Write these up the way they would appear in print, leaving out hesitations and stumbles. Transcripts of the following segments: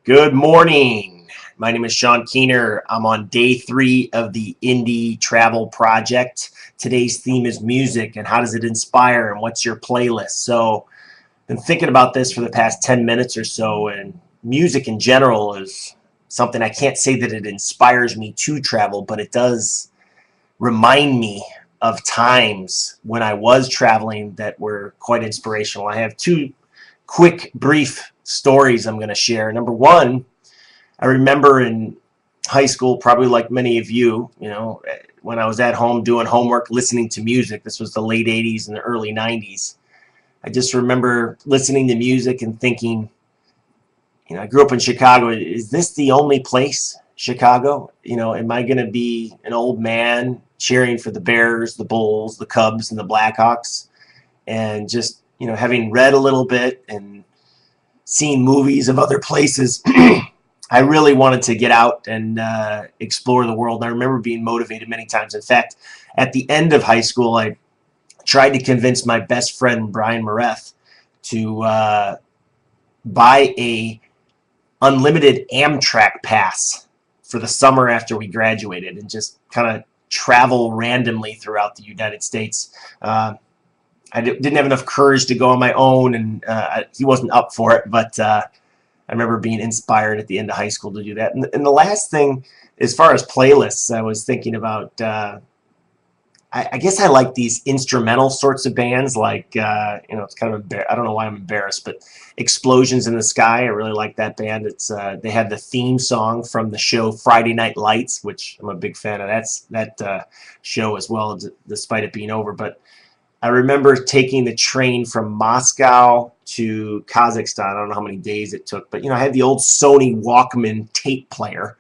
Good morning. My name is Sean Keener. I'm on day 3 of the Indie Travel Project. Today's theme is music and how does it inspire and what's your playlist? So I've been thinking about this for the past 10 minutes or so, and music in general is something I can't say that it inspires me to travel, but it does remind me of times when I was traveling that were quite inspirational. I have two quick, brief stories I'm going to share. Number one, I remember in high school, probably like many of you, when I was at home doing homework, listening to music. This was the late 80s and the early 90s. I just remember listening to music and thinking, I grew up in Chicago. Is this the only place, Chicago? Am I going to be an old man cheering for the Bears, the Bulls, the Cubs, and the Blackhawks? And just, having read a little bit and seen movies of other places, I really wanted to get out and explore the world. And I remember being motivated many times. In fact, at the end of high school, I tried to convince my best friend, Brian Mareth, to buy a unlimited Amtrak pass for the summer after we graduated and just kind of travel randomly throughout the United States. I didn't have enough courage to go on my own, and he wasn't up for it, but I remember being inspired at the end of high school to do that. And the last thing, as far as playlists, I was thinking about, I guess I like these instrumental sorts of bands, like, it's kind of, I don't know why I'm embarrassed, but Explosions in the Sky, I really like that band. It's they have the theme song from the show Friday Night Lights, which I'm a big fan of that show as well, despite it being over. But I remember taking the train from Moscow to Kazakhstan. I don't know how many days it took, but I had the old Sony Walkman tape player,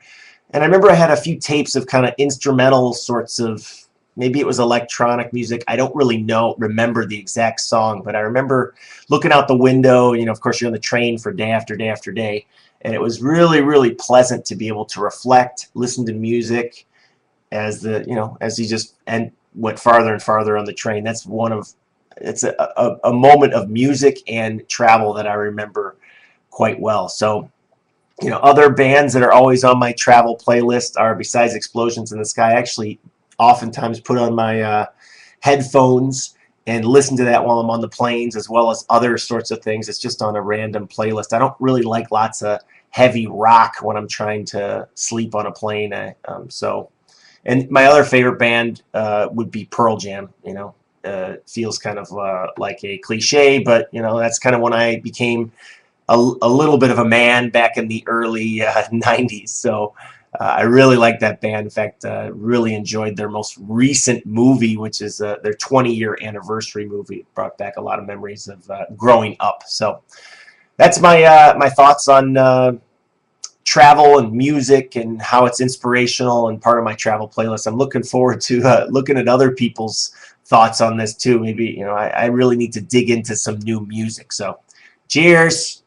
and I remember I had a few tapes of kind of instrumental sorts of, maybe it was electronic music. I don't really remember the exact song, but I remember looking out the window. Of course, you're on the train for day after day after day, and it was really, really pleasant to be able to reflect, listen to music as you just went farther and farther on the train. It's a moment of music and travel that I remember quite well. So, other bands that are always on my travel playlist are, besides Explosions in the Sky, I actually oftentimes put on my headphones and listen to that while I'm on the planes, as well as other sorts of things. It's just on a random playlist. I don't really like lots of heavy rock when I'm trying to sleep on a plane. And my other favorite band would be Pearl Jam. Feels kind of like a cliche, but that's kind of when I became a little bit of a man back in the early 90s. So I really like that band. In fact, really enjoyed their most recent movie, which is their 20-year anniversary movie. It brought back a lot of memories of growing up. So that's my thoughts on travel and music and how it's inspirational and part of my travel playlist. I'm looking forward to looking at other people's thoughts on this too. Maybe, I really need to dig into some new music. So cheers.